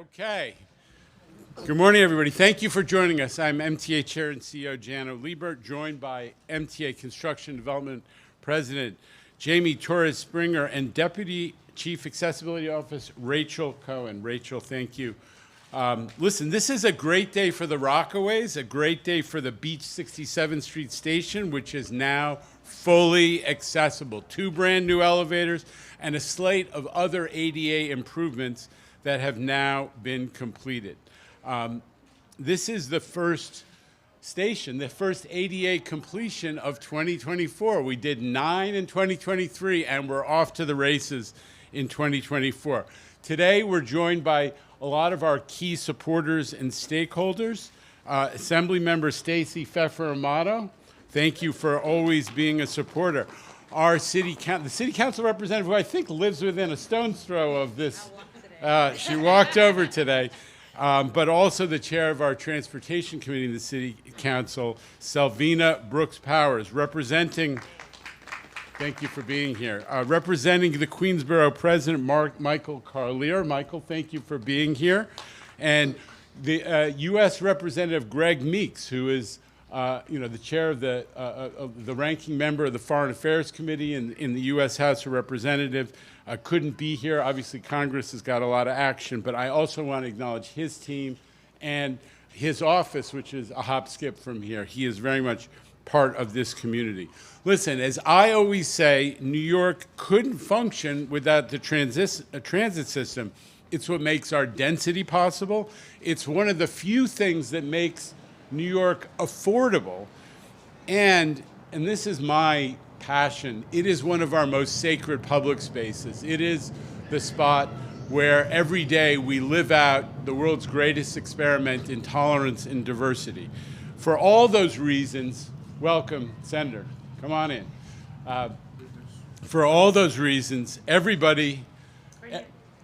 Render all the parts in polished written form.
Okay. Good morning, everybody. Thank you for joining us. I'm MTA Chair and CEO Jano Liebert, joined by MTA Construction Development President Jamie Torres-Springer and Deputy Chief Accessibility Officer Rachel Cohen. Rachel, thank you. Listen, this is a great day for the Rockaways, a great day for the Beach 67th Street Station, which is now fully accessible. 2 brand new elevators and a slate of other ADA improvements that have now been completed. This is the first station, the first ADA completion of 2024. We did 9 in 2023, and we're off to the races in 2024. Today, we're joined by a lot of our key supporters and stakeholders. Assemblymember Stacy Pfeffer-Amato, thank you for always being a supporter. Our the city council representative, who I think lives within a stone's throw of this. She walked over today. But also the chair of our Transportation Committee in the City Council, Selvina Brooks-Powers, representing, thank you for being here, representing the Queensborough President, Michael Carlier. Michael, thank you for being here. And the U.S. Representative Greg Meeks, who is the chair of the ranking member of the Foreign Affairs Committee in the U.S. House of Representatives, couldn't be here. Obviously, Congress has got a lot of action, but I also want to acknowledge his team and his office, which is a hop skip from here. He is very much part of this community. Listen, as I always say, New York couldn't function without the transit system. It's what makes our density possible. It's one of the few things that makes New York affordable. And this is my passion, it is one of our most sacred public spaces. It is the spot where every day we live out the world's greatest experiment in tolerance and diversity. For all those reasons, welcome, Senator, come on in. For all those reasons, everybody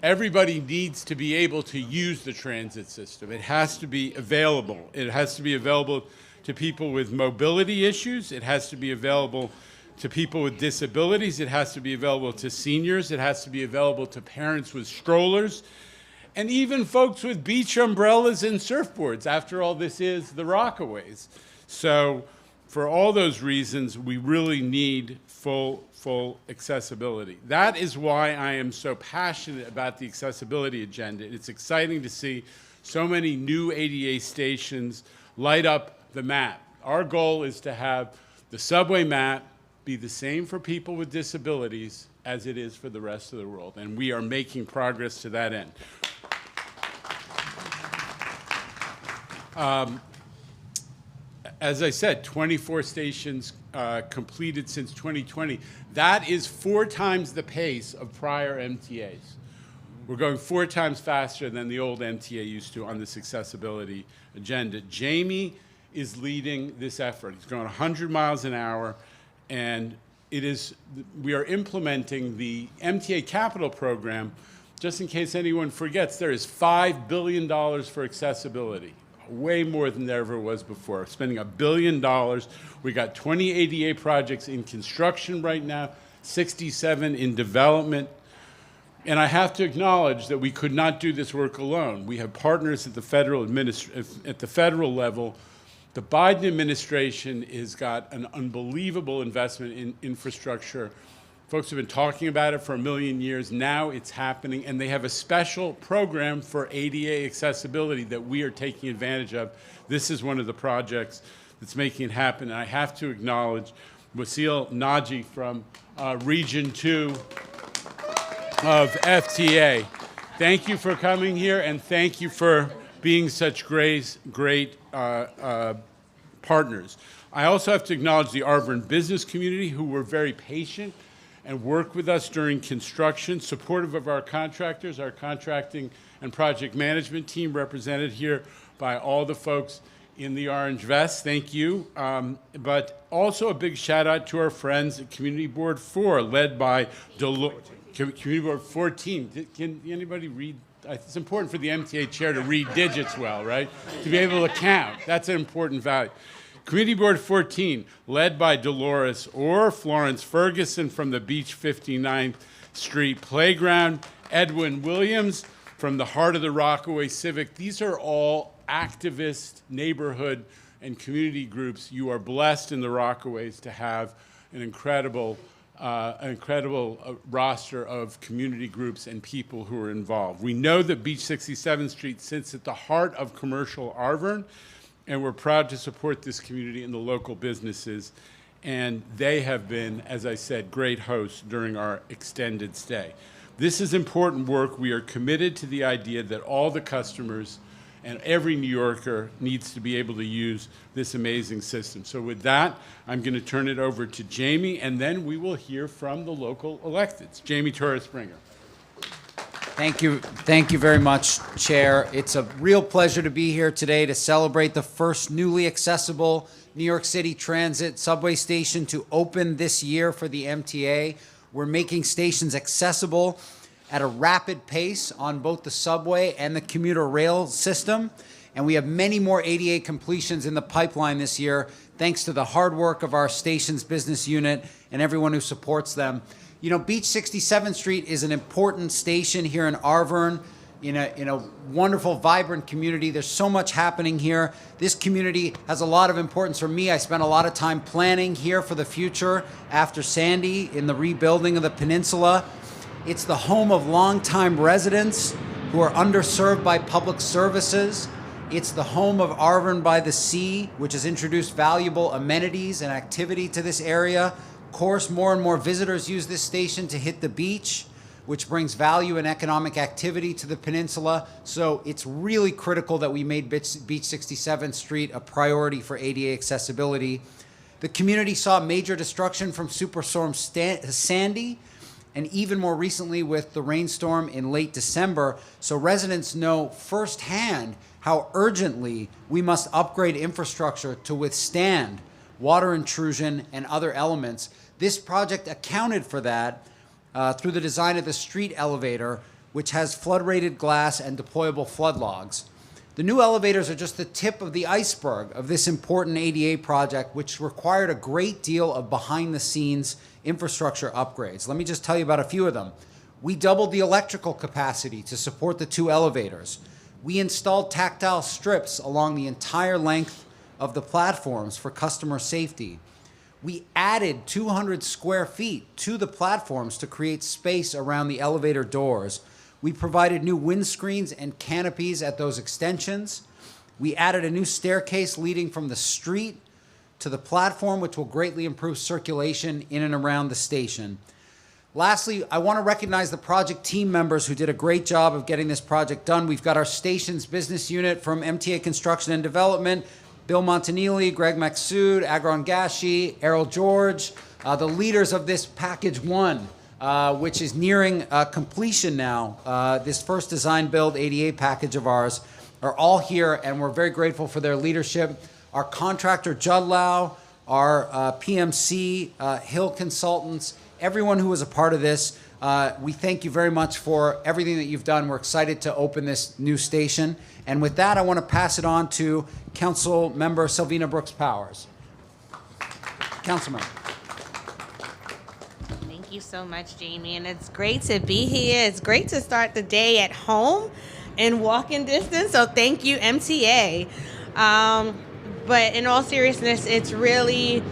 needs to be able to use the transit system. It has to be available. It has to be available to people with mobility issues. It has to be available to people with disabilities. It has to be available to seniors. It has to be available to parents with strollers, and even folks with beach umbrellas and surfboards. After all, this is the Rockaways. So for all those reasons, we really need full accessibility. That is why I am so passionate about the accessibility agenda. It's exciting to see so many new ADA stations light up the map. Our goal is to have the subway map be the same for people with disabilities as it is for the rest of the world, and we are making progress to that end. As I said, 24 stations completed since 2020. That is 4 times the pace of prior MTAs. We're going 4 times faster than the old MTA used to on this accessibility agenda. Jamie is leading this effort. He's going 100 miles an hour, and we are implementing the MTA Capital Program. Just in case anyone forgets, there is $5 billion for accessibility. Way more than there ever was before. Spending $1 billion. We got 20 ADA projects in construction right now, 67 in development. And I have to acknowledge that we could not do this work alone. We have partners at the federal level. The Biden administration has got an unbelievable investment in infrastructure. Folks have been talking about it for a million years. Now it's happening, and they have a special program for ADA accessibility that we are taking advantage of. This is one of the projects that's making it happen. And I have to acknowledge Wasil Naji from Region 2 of FTA. Thank you for coming here, and thank you for being such great partners. I also have to acknowledge the Auburn business community, who were very patient and worked with us during construction, supportive of our contractors, our contracting and project management team, represented here by all the folks in the orange vest. Thank you. But also a big shout out to our friends at Community Board 4, led by Community Board 14. Can anybody read? It's important for the MTA chair to read digits well, right? To be able to count. That's an important value. Community Board 14, led by Dolores or Florence Ferguson from the Beach 59th Street Playground, Edwin Williams, from the Heart of the Rockaway Civic. These are all activist neighborhood and community groups. You are blessed in the Rockaways to have an incredible roster of community groups and people who are involved. We know that Beach 67th Street sits at the heart of commercial Arvern, and we're proud to support this community and the local businesses. And they have been, as I said, great hosts during our extended stay. This is important work. We are committed to the idea that all the customers and every New Yorker needs to be able to use this amazing system. So with that, I'm going to turn it over to Jamie, and then we will hear from the local electeds. Jamie Torres-Springer. Thank you very much, Chair. It's a real pleasure to be here today to celebrate the first newly accessible New York City Transit subway station to open this year for the MTA. We're making stations accessible at a rapid pace on both the subway and the commuter rail system. And we have many more ADA completions in the pipeline this year, thanks to the hard work of our stations business unit and everyone who supports them. You know, Beach 67th Street is an important station here in Arvern, in a wonderful, vibrant community. There's so much happening here. This community has a lot of importance for me. I spent a lot of time planning here for the future after Sandy in the rebuilding of the peninsula. It's the home of longtime residents who are underserved by public services. It's the home of Arvern by the Sea, which has introduced valuable amenities and activity to this area. Of course, more and more visitors use this station to hit the beach, which brings value and economic activity to the peninsula. So it's really critical that we made Beach 67th Street a priority for ADA accessibility. The community saw major destruction from Superstorm Sandy, and even more recently with the rainstorm in late December. So residents know firsthand how urgently we must upgrade infrastructure to withstand water intrusion and other elements. This project accounted for that through the design of the street elevator, which has flood-rated glass and deployable flood logs. The new elevators are just the tip of the iceberg of this important ADA project, which required a great deal of behind-the-scenes infrastructure upgrades. Let me just tell you about a few of them. We doubled the electrical capacity to support the two elevators. We installed tactile strips along the entire length of the platforms for customer safety. We added 200 square feet to the platforms to create space around the elevator doors. We provided new windscreens and canopies at those extensions. We added a new staircase leading from the street to the platform, which will greatly improve circulation in and around the station. Lastly, I want to recognize the project team members who did a great job of getting this project done. We've got our stations business unit from MTA Construction and Development, Bill Montanili, Greg Maxud, Agron Gashi, Errol George, the leaders of this package one, which is nearing completion now. This first design build ADA package of ours are all here, and we're very grateful for their leadership. Our contractor, Judlau, our PMC, Hill Consultants, everyone who was a part of this, we thank you very much for everything that you've done. We're excited to open this new station. And with that, I want to pass it on to Council Member Selvina Brooks-Powers. Councilmember. Thank you so much, Jamie. And it's great to be here. It's great to start the day at home in walking distance. So thank you, MTA. But in all seriousness, it's really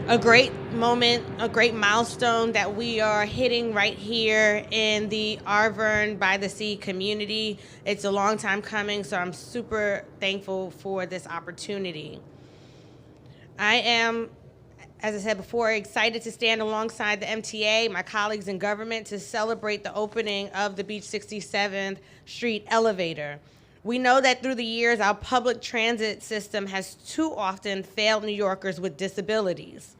a great moment, a great milestone that we are hitting right here in the Arvern by the Sea community. It's a long time coming, so I'm super thankful for this opportunity. I am, as I said before, excited to stand alongside the MTA, my colleagues in government, to celebrate the opening of the Beach 67th Street elevator. We know that through the years, our public transit system has too often failed New Yorkers with disabilities.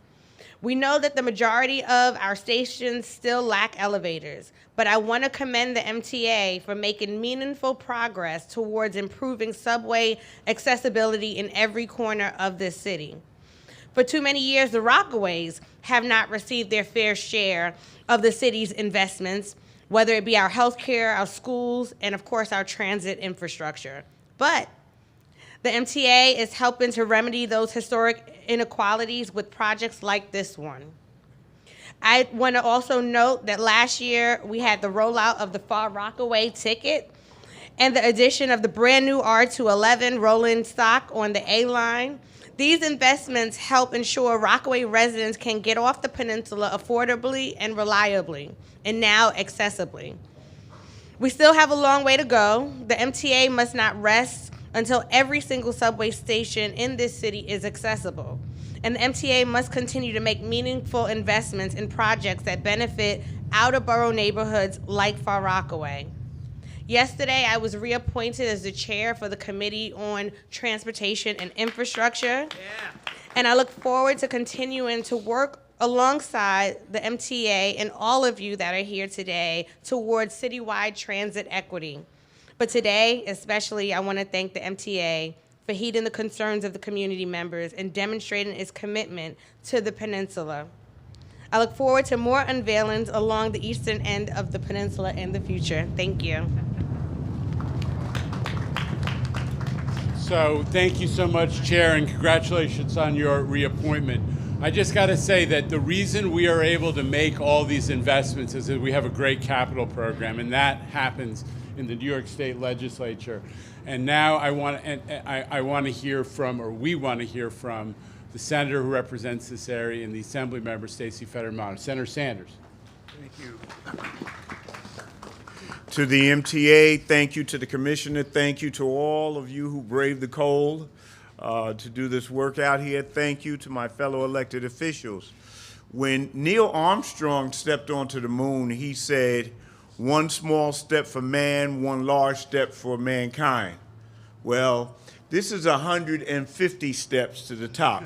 We know that the majority of our stations still lack elevators, but I want to commend the MTA for making meaningful progress towards improving subway accessibility in every corner of this city. For too many years, the Rockaways have not received their fair share of the city's investments, whether it be our healthcare, our schools, and of course our transit infrastructure. But the MTA is helping to remedy those historic inequalities with projects like this one. I want to also note that last year we had the rollout of the Far Rockaway ticket, and the addition of the brand new R211 rolling stock on the A line. These investments help ensure Rockaway residents can get off the peninsula affordably and reliably, and now accessibly. We still have a long way to go. The MTA must not rest until every single subway station in this city is accessible. And the MTA must continue to make meaningful investments in projects that benefit outer borough neighborhoods like Far Rockaway. Yesterday, I was reappointed as the chair for the Committee on Transportation and Infrastructure. And I look forward to continuing to work alongside the MTA and all of you that are here today towards citywide transit equity. But today, especially, I want to thank the MTA for heeding the concerns of the community members and demonstrating its commitment to the peninsula. I look forward to more unveilings along the eastern end of the peninsula in the future. Thank you. So thank you so much, Chair, and congratulations on your reappointment. I just got to say that the reason we are able to make all these investments is that we have a great capital program, and that happens in the New York State Legislature. And now I want to hear from, or we want to hear from, the senator who represents this area and the Assembly member, Stacey Fetterman. Senator Sanders. Thank you. To the MTA, thank you. To the commissioner, thank you. To all of you who braved the cold to do this work out here, thank you. To my fellow elected officials. When Neil Armstrong stepped onto the moon, he said, "One small step for man, one large step for mankind." Well, this is 150 steps to the top.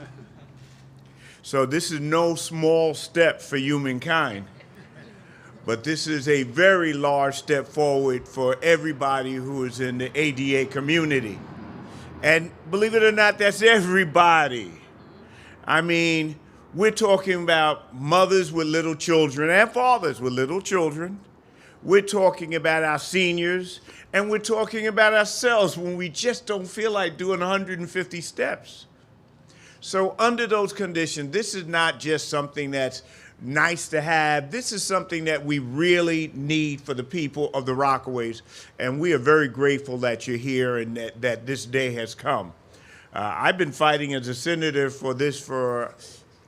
So this is no small step for humankind. But this is a very large step forward for everybody who is in the ADA community. And believe it or not, that's everybody. I mean, we're talking about mothers with little children and fathers with little children. We're talking about our seniors, and we're talking about ourselves when we just don't feel like doing 150 steps. So under those conditions, this is not just something that's nice to have. This is something that we really need for the people of the Rockaways, and we are very grateful that you're here and that this day has come. I've been fighting as a senator for this for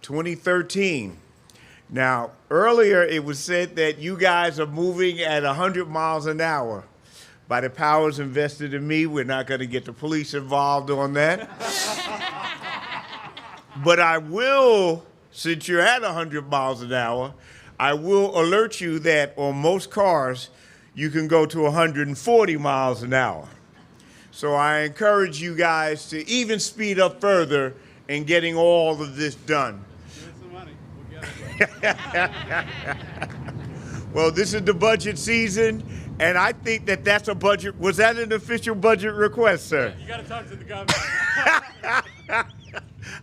2013. Now, earlier it was said that you guys are moving at 100 miles an hour. By the powers invested in me, we're not going to get the police involved on that. But I will, since you're at 100 miles an hour, I will alert you that on most cars, you can go to 140 miles an hour. So I encourage you guys to even speed up further in getting all of this done. Give us the money. We'll get it. Well, this is the budget season, and I think that that's a budget. Was that an official budget request, sir? You got to talk to the governor.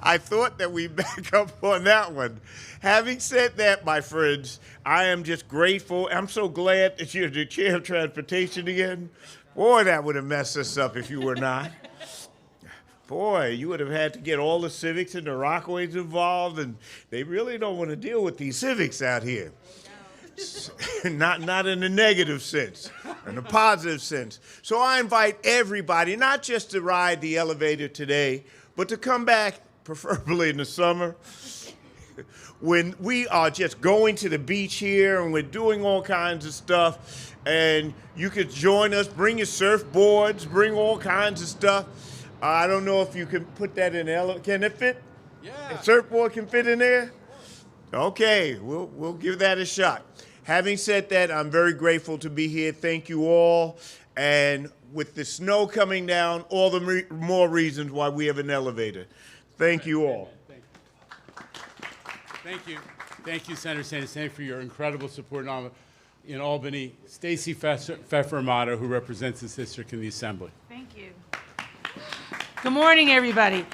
I thought that we back up on that one. Having said that, my friends, I am just grateful. I'm so glad that you're the chair of transportation again. Boy, that would have messed us up if you were not. Boy, you would have had to get all the civics and the Rockaways involved, and they really don't want to deal with these civics out here. Not in a negative sense, in a positive sense. So I invite everybody, not just to ride the elevator today, but to come back, preferably in the summer, when we are just going to the beach here and we're doing all kinds of stuff, and you could join us, bring your surfboards, bring all kinds of stuff. I don't know if you can put that in the elevator. Can it fit? Yeah. A surfboard can fit in there? Okay, we'll give that a shot. Having said that, I'm very grateful to be here. Thank you all. And with the snow coming down, all the more reasons why we have an elevator. Thank you all. Thank you. Thank you, Senator Sanders. Thank you for your incredible support in Albany. Stacey Feffermato, who represents this district in the Assembly. Thank you. Good morning, everybody.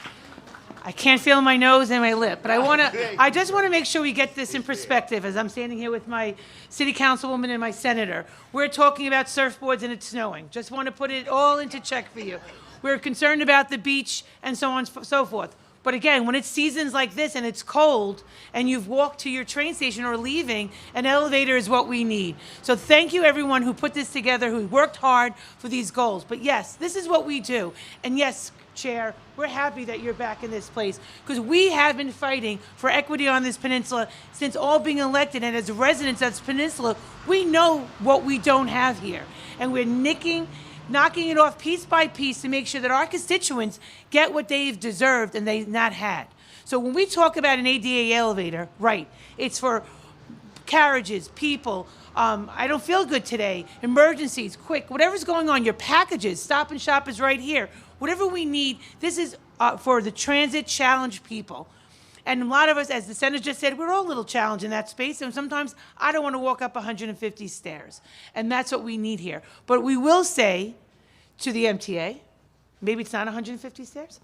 I can't feel my nose and my lip, but I just want to make sure we get this in perspective as I'm standing here with my city councilwoman and my senator. We're talking about surfboards and it's snowing. Just want to put it all into check for you. We're concerned about the beach and so on and so forth. But again, when it's seasons like this and it's cold and you've walked to your train station or leaving, an elevator is what we need. So thank you everyone who put this together, who worked hard for these goals. But yes, this is what we do. And yes, Chair, we're happy that you're back in this place because we have been fighting for equity on this peninsula since all being elected. And as residents of this peninsula, we know what we don't have here. And we're knocking it off piece by piece to make sure that our constituents get what they've deserved and they've not had. So when we talk about an ADA elevator, right, it's for carriages, people, I don't feel good today, emergencies, quick, whatever's going on, your packages, Stop and Shop is right here. Whatever we need, this is for the transit challenged people. And a lot of us, as the Senator just said, we're all a little challenged in that space. And sometimes I don't want to walk up 150 stairs. And that's what we need here. But we will say to the MTA, maybe it's not 150 stairs.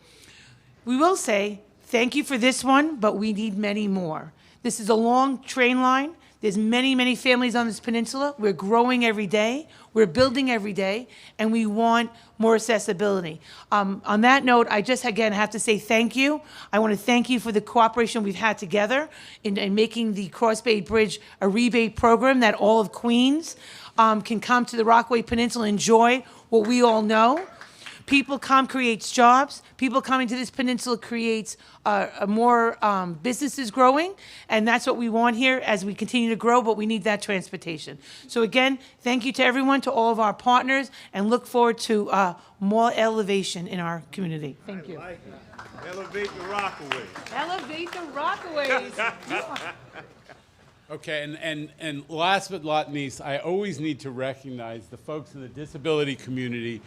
We will say, thank you for this one, but we need many more. This is a long train line. There's many, many families on this peninsula. We're growing every day. We're building every day. And we want more accessibility. On that note, I just, again, have to say thank you. I want to thank you for the cooperation we've had together in making the Cross Bay Bridge a rebate program that all of Queens can come to the Rockaway Peninsula and enjoy what we all know. People come creates jobs. People coming to this peninsula creates more businesses growing, and that's what we want here as we continue to grow, but we need that transportation. So again, thank you to everyone, to all of our partners, and look forward to more elevation in our community. Thank you. Like it. Elevate the Rockaway. Elevate the Rockaways. Okay, and last but not least, I always need to recognize the folks in the disability community,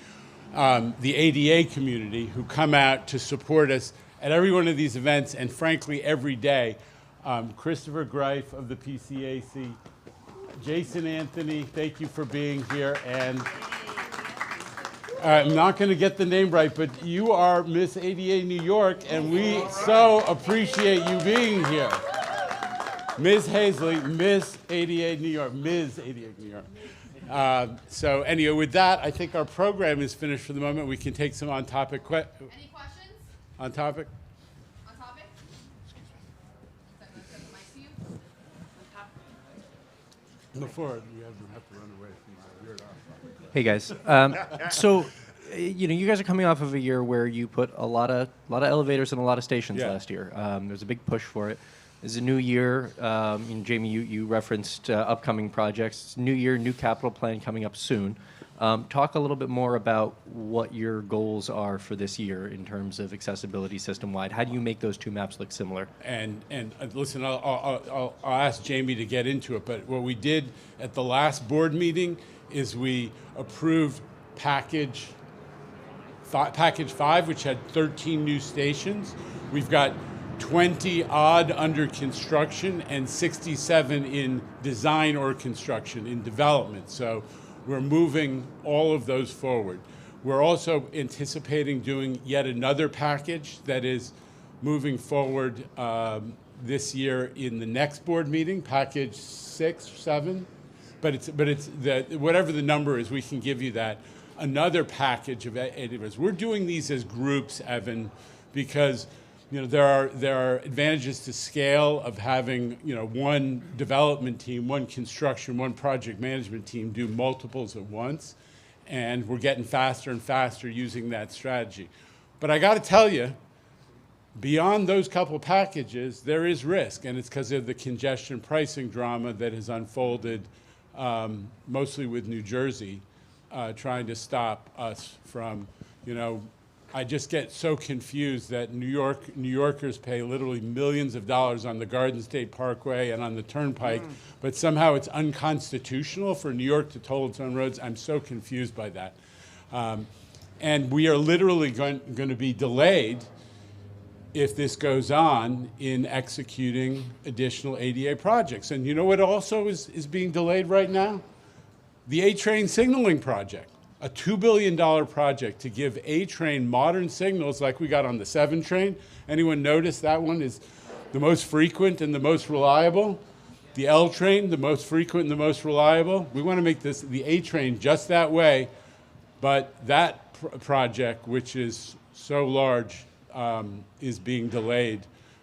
the ADA community, who come out to support us at every one of these events, and frankly, every day. Christopher Greif of the PCAC, Jason Anthony, thank you for being here, and I'm not going to get the name right, but you are Miss ADA New York, and we so appreciate you being here. Ms. Hazley, Miss ADA New York, Ms. ADA New York. So anyway, with that, I think our program is finished for the moment. We can take some on-topic questions. Any questions? On topic? On topic? Is that mic to you? Before, you have to run away from my weird arm. Hey guys, you guys are coming off of a year where you put a lot of elevators and a lot of stations Yeah. last year. There's a big push for it. It's a new year. Jamie, you referenced upcoming projects. It's new year, new capital plan coming up soon. Talk a little bit more about what your goals are for this year in terms of accessibility system-wide. How do you make those two maps look similar? And listen, I'll ask Jamie to get into it, but what we did at the last board meeting is we approved package 5, which had 13 new stations. We've got 20 odd under construction and 67 in design or construction, in development. So we're moving all of those forward. We're also anticipating doing yet another package that is moving forward this year in the next board meeting, package 6, 7. But it's whatever the number is, we can give you that. Another package of it. We're doing these as groups, Evan, because there are advantages to scale of having one development team, one construction, one project management team do multiples at once, and we're getting faster and faster using that strategy. But I got to tell you, beyond those couple packages, there is risk, and it's because of the congestion pricing drama that has unfolded, mostly with New Jersey, trying to stop us from, I just get so confused that New Yorkers pay literally millions of dollars on the Garden State Parkway and on the Turnpike, but somehow it's unconstitutional for New York to toll its own roads. I'm so confused by that. And we are literally going to be delayed if this goes on in executing additional ADA projects. And you know what also is being delayed right now? The A-Train signaling project. A $2 billion project to give A-Train modern signals like we got on the 7 train. Anyone notice that one is the most frequent and the most reliable? The L train, the most frequent and the most reliable. We want to make the A-Train just that way, but that project, which is so large, is being delayed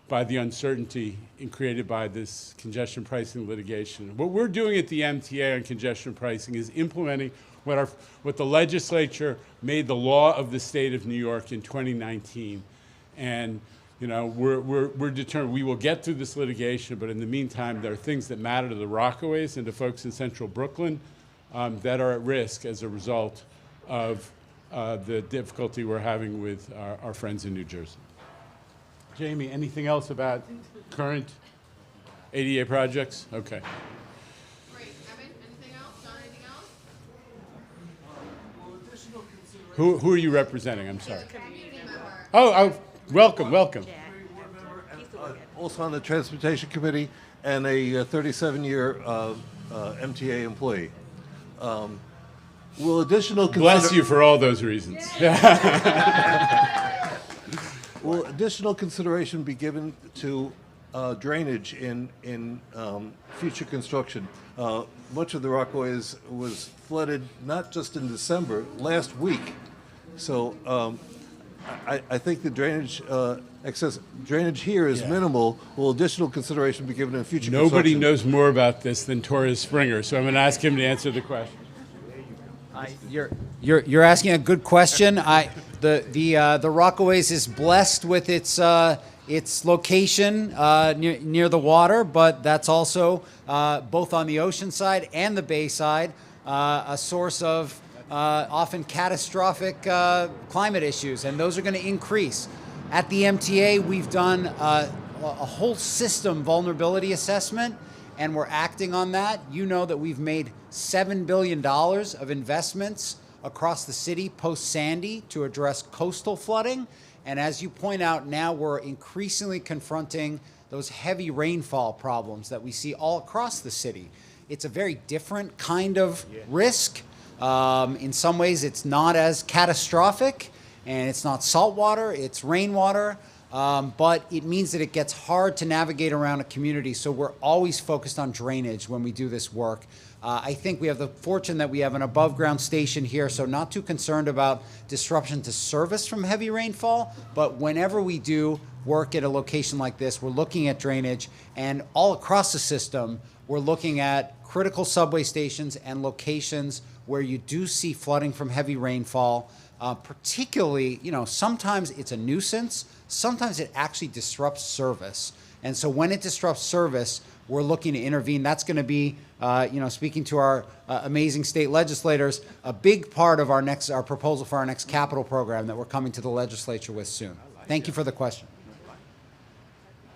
by the uncertainty created by this congestion pricing litigation. What we're doing at the MTA on congestion pricing is implementing what the legislature made the law of the state of New York in 2019. And we're determined we will get through this litigation, but in the meantime, there are things that matter to the Rockaways and to folks in central Brooklyn that are at risk as a result of the difficulty we're having with our friends in New Jersey. Jamie, anything else about current ADA projects? Okay. Great. Evan, anything else? John, anything else? Who are you representing? I'm sorry. Community member. Oh, welcome. Also on the Transportation Committee and a 37-year MTA employee. Will additional Bless you for all those reasons. Will additional consideration be given to drainage in future construction? Much of the Rockaways was flooded not just in December, last week. So I think the drainage excess drainage here is minimal. Will additional consideration be given in future Nobody construction? knows more about this than Torres Springer, so I'm going to ask him to answer the question. You're asking a good question. The Rockaways is blessed with its location near the water, but that's also both on the ocean side and the bay side a source of often catastrophic climate issues, and those are going to increase. At the MTA, we've done a whole system vulnerability assessment, and we're acting on that. You know that we've made $7 billion of investments across the city post-Sandy to address coastal flooding. And as you point out, now we're increasingly confronting those heavy rainfall problems that we see all across the city. It's a very different kind of risk. In some ways, it's not as catastrophic, and it's not saltwater, it's rainwater. But it means that it gets hard to navigate around a community, so we're always focused on drainage when we do this work. I think we have the fortune that we have an above-ground station here, so not too concerned about disruption to service from heavy rainfall, but whenever we do work at a location like this, we're looking at drainage, and all across the system, we're looking at critical subway stations and locations where you do see flooding from heavy rainfall. Particularly, sometimes it's a nuisance, sometimes it actually disrupts service. And so when it disrupts service, we're looking to intervene. That's going to be, speaking to our amazing state legislators, a big part of our proposal for our next capital program that we're coming to the legislature with soon. Thank you for the question.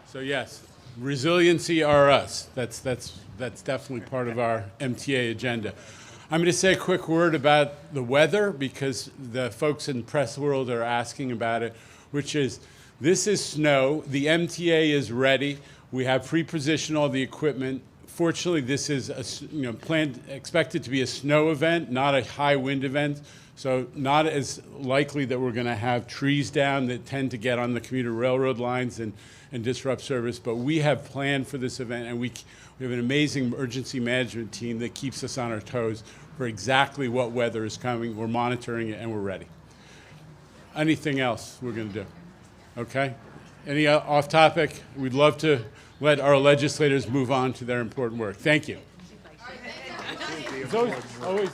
So yes, resiliency are us. That's definitely part of our MTA agenda. I'm going to say a quick word about the weather because the folks in the press world are asking about it, which is this is snow. The MTA is ready. We have pre-positioned all the equipment. Fortunately, this is expected to be a snow event, not a high wind event. So not as likely that we're going to have trees down that tend to get on the commuter railroad lines and disrupt service. But we have planned for this event, and we have an amazing emergency management team that keeps us on our toes for exactly what weather is coming. We're monitoring it, and we're ready. Anything else we're going to do? Okay? Any off topic? We'd love to let our legislators move on to their important work. Thank you. It's always a pleasure.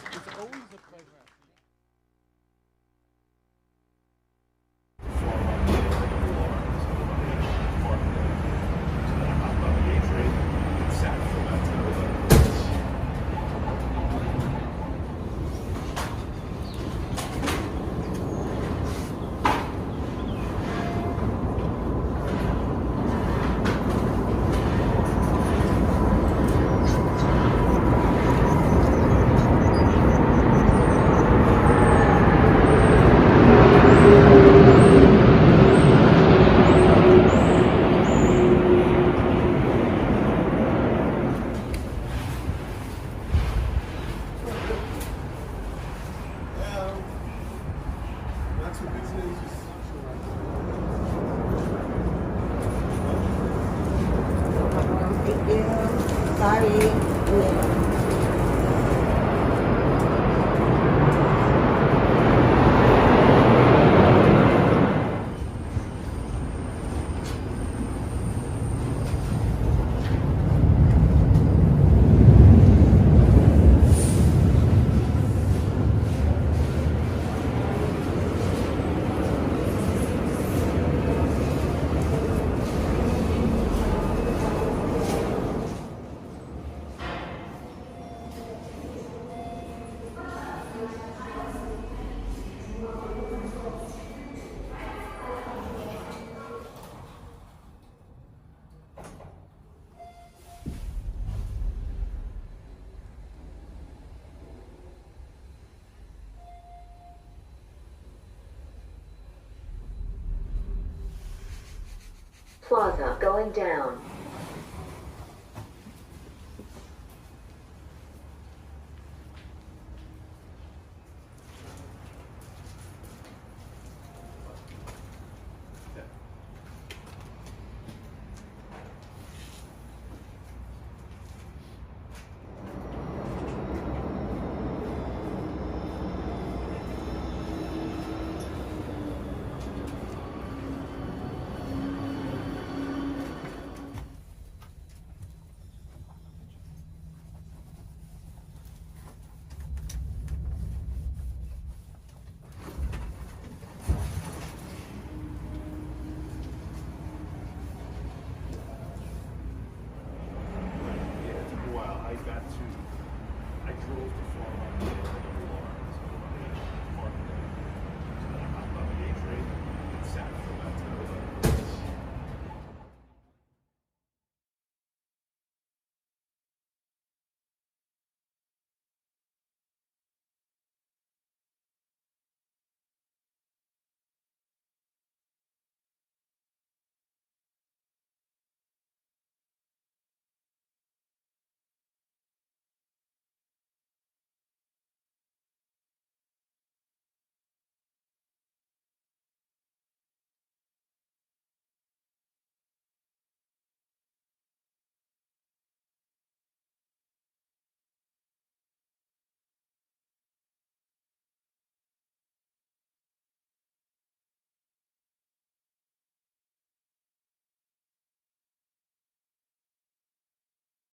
Plaza going down.